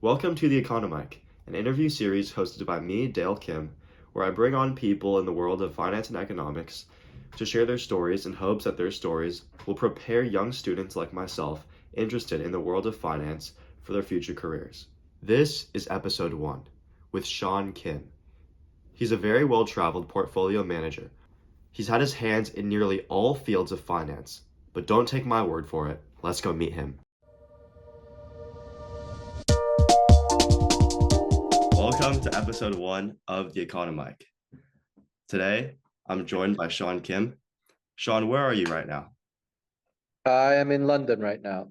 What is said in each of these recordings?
Welcome to The Economic, an interview series hosted by me, Dale Kim, where I bring on people in the world of finance and economics to share their stories in hopes that their stories will prepare young students like myself interested in the world of finance for their future careers. This is episode 1 with Sean Kim. He's a very well-traveled portfolio manager. He's had his hands in nearly all fields of finance, but don't take my word for it. Let's go meet him. Welcome to episode 1 of The Economic. Today, I'm joined by Sean Kim. Sean, where are you right now? I am in London right now.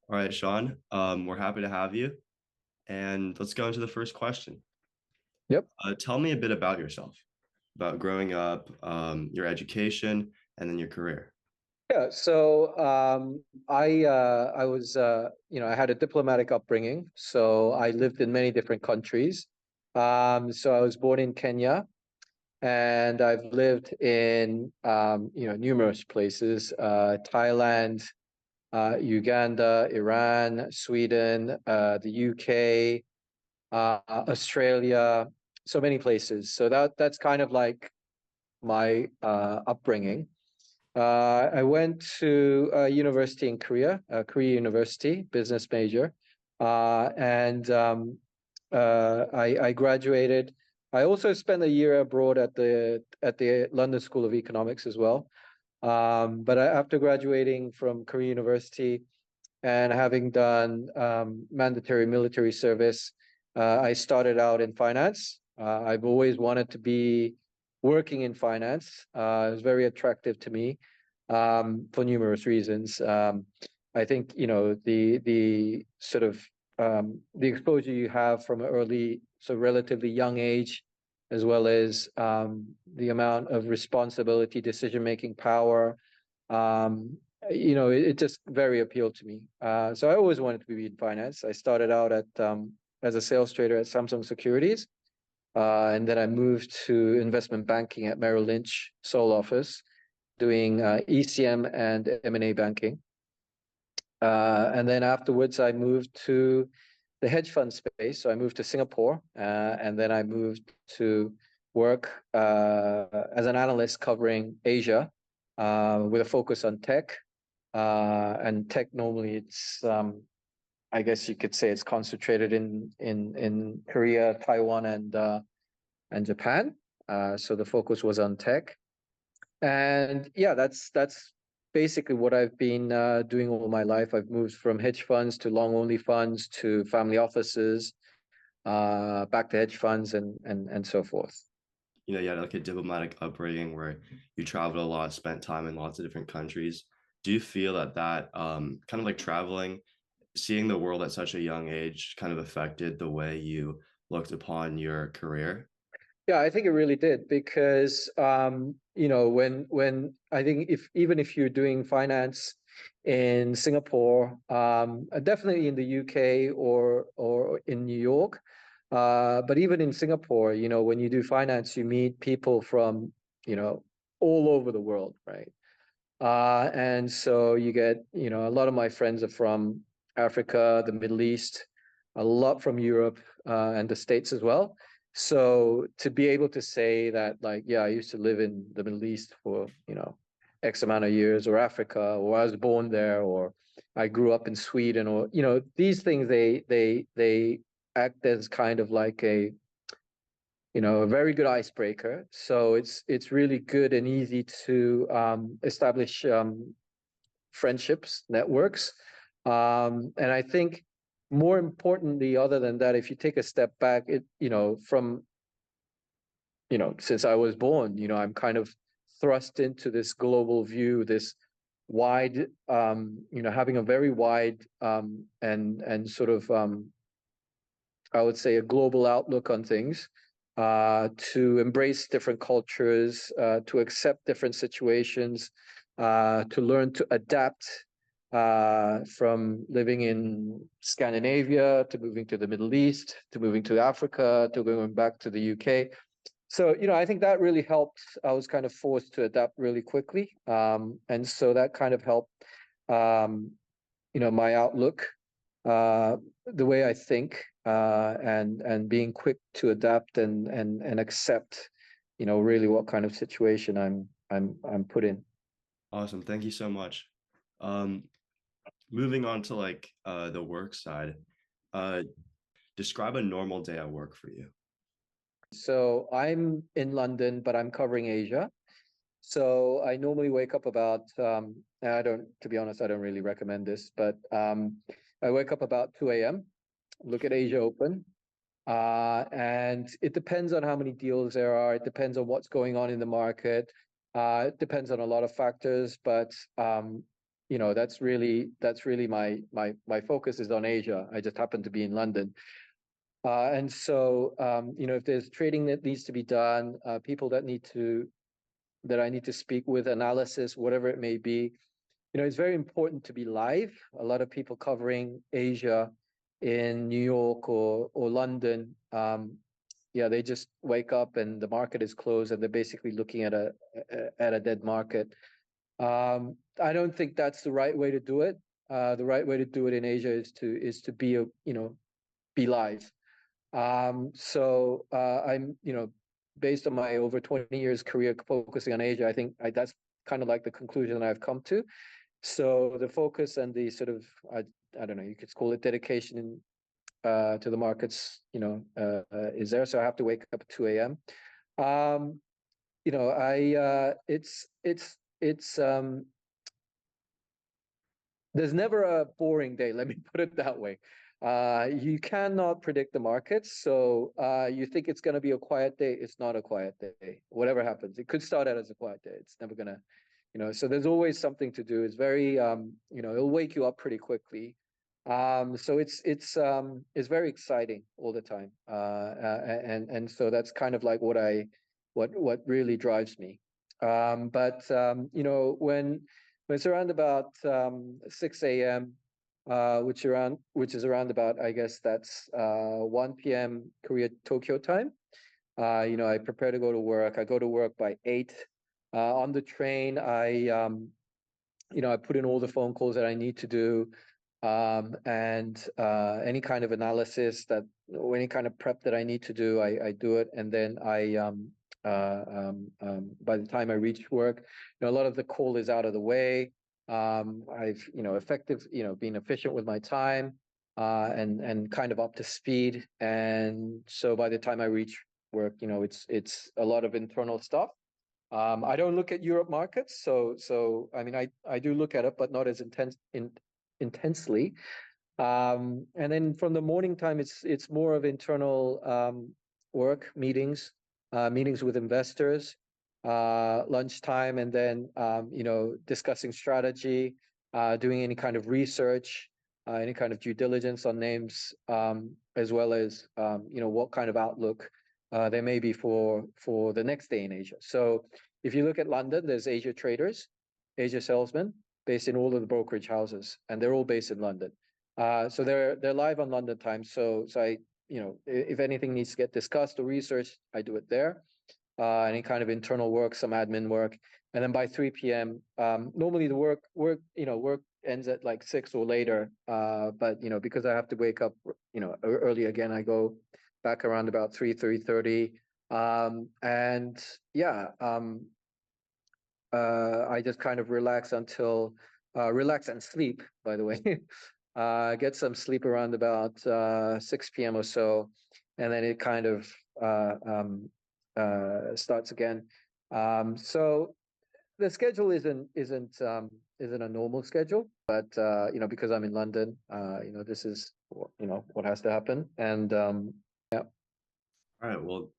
All right, Sean, we're happy to have you. And let's go into the first question. Yep. Tell me a bit about yourself, about growing up, your education, and then your career. Yeah. I was I had a diplomatic upbringing, so I lived in many different countries. So I was born in Kenya, and I've lived in numerous places: Thailand, Uganda, Iran, Sweden, the UK, Australia, so many places. So that's kind of like my upbringing. I went to a university in Korea, Korea University, business major, and I graduated. I also spent a year abroad at the London School of Economics as well. After graduating from Korea University and having done mandatory military service, I started out in finance. I've always wanted to be working in finance. It was very attractive to me for numerous reasons. I think the sort of the exposure you have from an early, so relatively young age, as well as the amount of responsibility, decision-making power. It just very appealed to me. So I always wanted to be in finance. I started out as a sales trader at Samsung Securities. And then I moved to investment banking at Merrill Lynch Seoul office, doing ECM and M&A banking. And then afterwards, I moved to the hedge fund space. So I moved to Singapore, and then I moved to work as an analyst covering Asia with a focus on tech. And tech normally it's I guess you could say it's concentrated in Korea, Taiwan, and Japan. So the focus was on tech. And yeah, that's basically what I've been doing all my life. I've moved from hedge funds to long only funds to family offices, back to hedge funds and so forth. You had like a diplomatic upbringing where you traveled a lot, spent time in lots of different countries. Do you feel that kind of like traveling, seeing the world at such a young age kind of affected the way you looked upon your career? Yeah, I think it really did because when I think if you're doing finance in Singapore, definitely in the UK or in New York, but even in Singapore, when you do finance, you meet people from all over the world, right? And so you get a lot of my friends are from Africa, the Middle East, a lot from Europe, and the States as well. So to be able to say that, like, yeah, I used to live in the Middle East for, X amount of years, or Africa, or I was born there, or I grew up in Sweden, or, these things, they act as kind of like a very good icebreaker. So it's really good and easy to establish friendships, networks. And I think more importantly, other than that, if you take a step back, since I was born, I'm kind of thrust into this global view, this wide, having a very wide and sort of, I would say, a global outlook on things, to embrace different cultures, to accept different situations, to learn to adapt from living in Scandinavia to moving to the Middle East, to moving to Africa, to going back to the UK. So, I think that really helped. I was kind of forced to adapt really quickly. And so that kind of helped, my outlook. uh, the way I think, and being quick to adapt and accept, really what kind of situation I'm put in. Awesome. Thank you so much. Um, moving on to like the work side, uh, describe a normal day at work for you. So I'm in London, but I'm covering Asia. So I normally wake up about, and I don't, to be honest, I don't really recommend this, but I wake up about 2 a.m., look at Asia Open, and it depends on how many deals there are. It depends on what's going on in the market. It depends on a lot of factors, but that's really my focus is on Asia. I just happen to be in London. And so, if there's trading that needs to be done, people that I need to speak with, analysis, whatever it may be. It's very important to be live. A lot of people covering Asia in New York or London, yeah, they just wake up and the market is closed and they're basically looking at a dead market. I don't think that's the right way to do it. The right way to do it in Asia is to be live. So I'm, based on my over 20 years career focusing on Asia, I think that's kind of like the conclusion I've come to. So the focus and the sort of, I don't know, you could call it dedication to the markets, is there. So I have to wake up at 2 a.m. It's there's never a boring day, let me put it that way. You cannot predict the markets, so you think it's going to be a quiet day. It's not a quiet day. Whatever happens, it could start out as a quiet day. It's never gonna, So there's always something to do. It's very, it'll wake you up pretty quickly. So it's very exciting all the time, and so that's kind of like what really drives me. But when it's around about 6 a.m., which is around about, I guess that's 1 p.m. Korea Tokyo time. I prepare to go to work. I go to work by 8. On the train, I put in all the phone calls that I need to do, and any kind of analysis or any kind of prep that I need to do, I do it, and then by the time I reach work, a lot of the call is out of the way. I've been efficient with my time, and kind of up to speed, and so by the time I reach work, it's a lot of internal stuff. I don't look at Europe markets, so I mean I do look at it, but not as intensely. And then from the morning time, it's more of internal work meetings, meetings with investors, lunchtime, and then discussing strategy, doing any kind of research, any kind of due diligence on names, as well as what kind of outlook there may be for the next day in Asia. So if you look at London, there's Asia traders, Asia salesmen based in all of the brokerage houses, and they're all based in London. So they're live on London time. So I, if anything needs to get discussed or researched, I do it there. Any kind of internal work, some admin work, and then by 3 p.m. Normally the work ends at like 6 or later. But because I have to wake up early again, I go back around about 3:30. And yeah, I just kind of relax and sleep, by the way. Get some sleep around about 6 p.m. or so, and then it kind of starts again. So the schedule isn't a normal schedule, but because I'm in London, this is what has to happen, and yeah. All right. Well,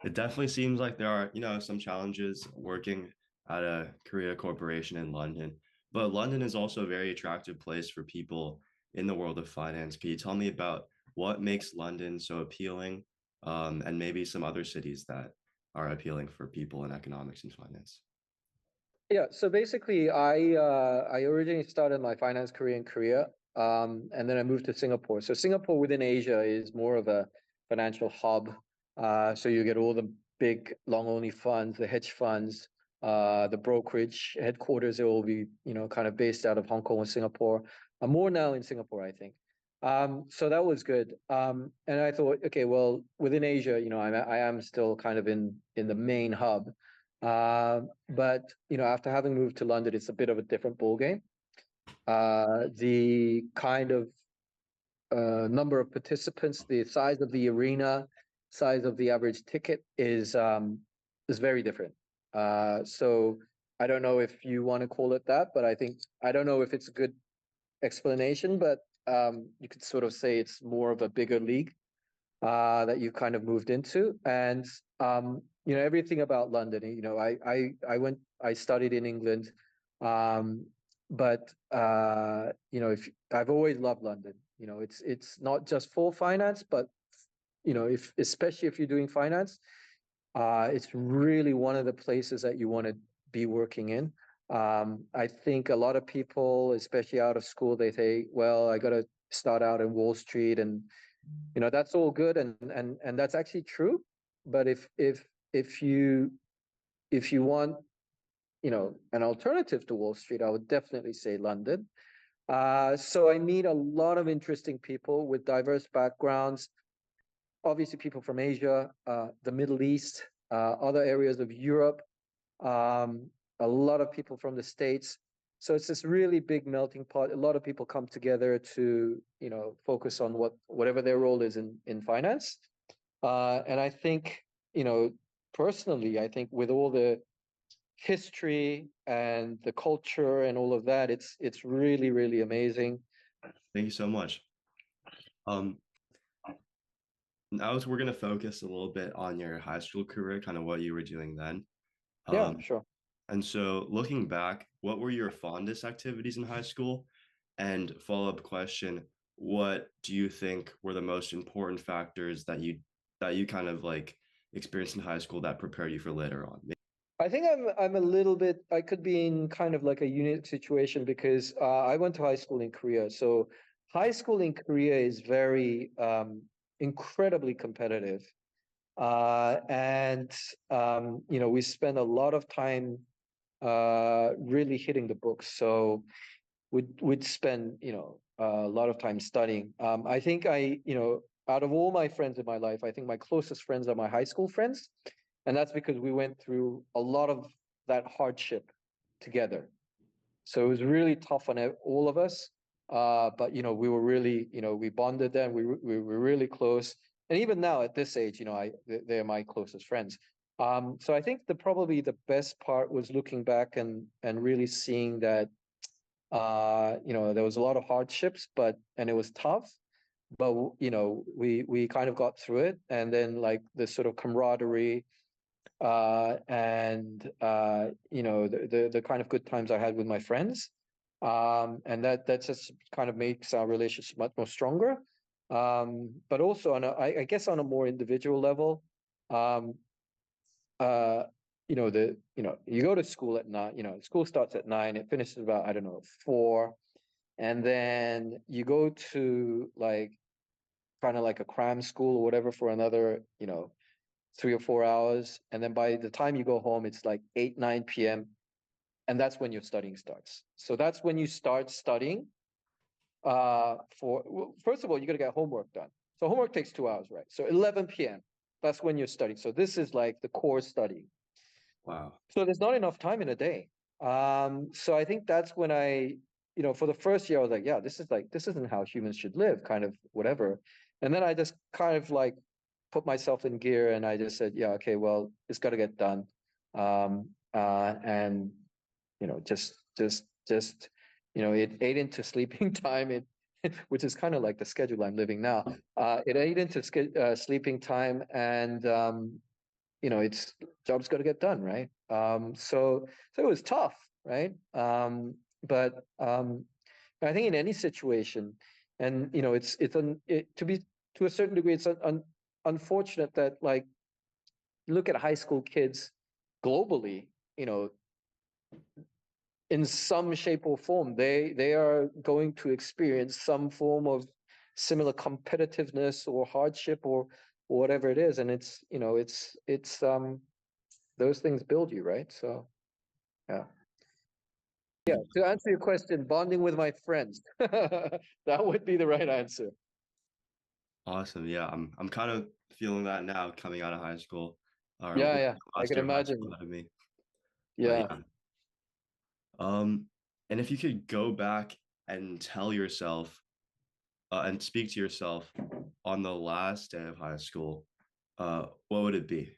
it definitely seems like there are, some challenges working at a Korea corporation in London, but London is also a very attractive place for people in the world of finance. Can you tell me about what makes London so appealing, and maybe some other cities that are appealing for people in economics and finance? Yeah, so basically, I originally started my finance career in Korea, and then I moved to Singapore. So Singapore within Asia is more of a financial hub. So you get all the big long only funds, the hedge funds, the brokerage headquarters. They will be kind of based out of Hong Kong or Singapore. More now in Singapore, I think. So that was good. And I thought, okay, well, within Asia, I am still kind of in the main hub. But after having moved to London, it's a bit of a different ball game. The kind of number of participants, the size of the arena, size of the average ticket is very different. So I don't know if you want to call it that, but I don't know if it's a good explanation, but you could sort of say it's more of a bigger league that you've kind of moved into. And everything about London. I studied in England, um, but if I've always loved London. It's not just for finance, but if especially if you're doing finance, it's really one of the places that you want to be working in. I think a lot of people, especially out of school, they say, "Well, I got to start out in Wall Street," and that's all good, and that's actually true. But if you want an alternative to Wall Street, I would definitely say London. So I meet a lot of interesting people with diverse backgrounds. Obviously, people from Asia, the Middle East, other areas of Europe, a lot of people from the States. So it's this really big melting pot. A lot of people come together to, focus on whatever their role is in finance. And I think, personally, I think with all the history and the culture and all of that, it's really, really amazing. Thank you so much. Um, Now we're gonna focus a little bit on your high school career, kind of what you were doing then. Yeah, Um, sure. and so looking back, what were your fondest activities in high school? And follow-up question, what do you think were the most important factors that you kind of like experienced in high school that prepared you for later on? I think I'm a little bit. I could be in kind of like a unique situation because I went to high school in Korea. So high school in Korea is very incredibly competitive, and we spend a lot of time really hitting the books. So we'd spend a lot of time studying. I think out of all my friends in my life, I think my closest friends are my high school friends, and that's because we went through a lot of that hardship together. So it was really tough on all of us. But we were really, we bonded then. We were really close, and even now at this age, they're my closest friends. So I think probably the best part was looking back and really seeing that there was a lot of hardships, and it was tough, but we kind of got through it, and then like this sort of camaraderie, and the kind of good times I had with my friends, and that just kind of makes our relationship much more stronger. But also I guess on a more individual level, um, uh, you go to school at 9. School starts at 9, it finishes about, I don't know, 4, and then you go to like kind of like a cram school or whatever for another 3 or 4 hours, and then by the time you go home it's like 8, 9 p.m., and that's when your studying starts. So that's when you start studying. First of all, you got to get homework done. So homework takes 2 hours, right? So 11 p.m., that's when you're studying. So this is like the core study. Wow. So there's not enough time in a day. So I think that's when for the first year, I was like, yeah, this isn't how humans should live, kind of whatever. And then I just kind of like put myself in gear, and I just said, yeah, okay, well, it's got to get done. And just it ate into sleeping time. Which is kind of like the schedule I'm living now. It ate into sleeping time, and it's job's got to get done, right? So it was tough, right? But I think in any situation, and to be to a certain degree, it's unfortunate that like look at high school kids globally, you know, in some shape or form, they are going to experience some form of similar competitiveness or hardship or whatever it is, and it's those things build you, right? So yeah. Yeah, to answer your question, bonding with my friends. That would be the right answer. Awesome. Yeah, I'm kind of feeling that now coming out of high school. Or Yeah, with yeah, the I last can year of high school imagine. ahead of me. But Yeah. yeah. Um, and if you could go back and tell yourself and speak to yourself on the last day of high school, what would it be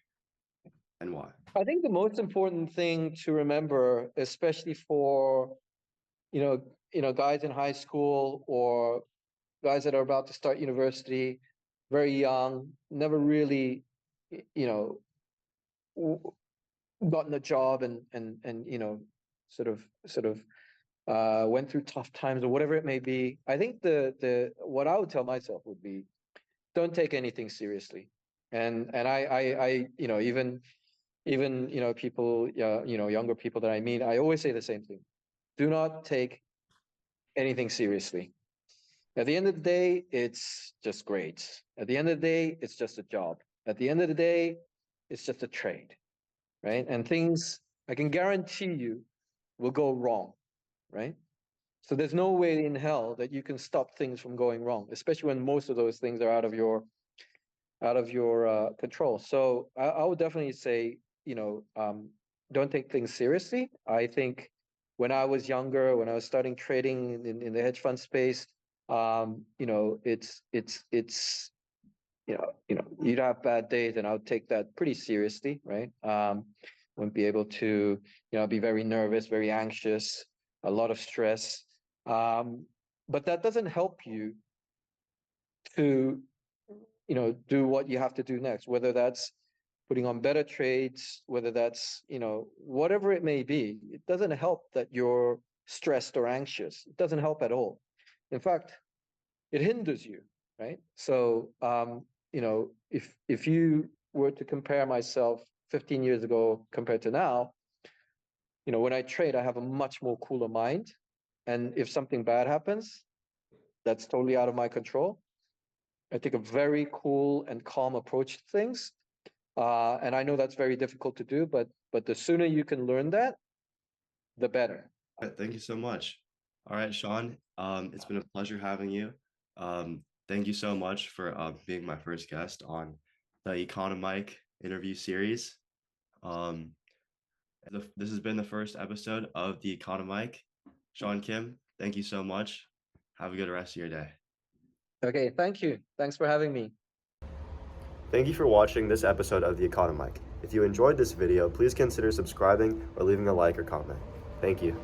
and why? I think the most important thing to remember, especially for, guys in high school or guys that are about to start university, very young, never really, you know, w- gotten a job and sort of went through tough times or whatever it may be. I think the what I would tell myself would be, don't take anything seriously. And I even people, younger people that I meet, I always say the same thing: do not take anything seriously. At the end of the day, it's just grades. At the end of the day, it's just a job. At the end of the day, it's just a trade, right? And things, I can guarantee you, will go wrong, right? So there's no way in hell that you can stop things from going wrong, especially when most of those things are out of your control. So I would definitely say, don't take things seriously. I think when I was younger, when I was starting trading in the hedge fund space, it's you'd have bad days, and I would take that pretty seriously, right? Wouldn't be able to, be very nervous, very anxious, a lot of stress. But that doesn't help you to, do what you have to do next, whether that's putting on better trades, whether that's, whatever it may be. It doesn't help that you're stressed or anxious. It doesn't help at all. In fact, it hinders you, right? So, if you were to compare myself 15 years ago compared to now, when I trade, I have a much more cooler mind. And if something bad happens, that's totally out of my control. I take a very cool and calm approach to things. And I know that's very difficult to do, but the sooner you can learn that, the better. Thank you so much. All right, Sean. It's been a pleasure having you. Thank you so much for being my first guest on the Economic interview series. Um, this has been the first episode of the Economic. Sean Kim, thank you so much. Have a good rest of your day. Okay, thank you. Thanks for having me. Thank you for watching this episode of the Economic. If you enjoyed this video, please consider subscribing or leaving a like or comment. Thank you.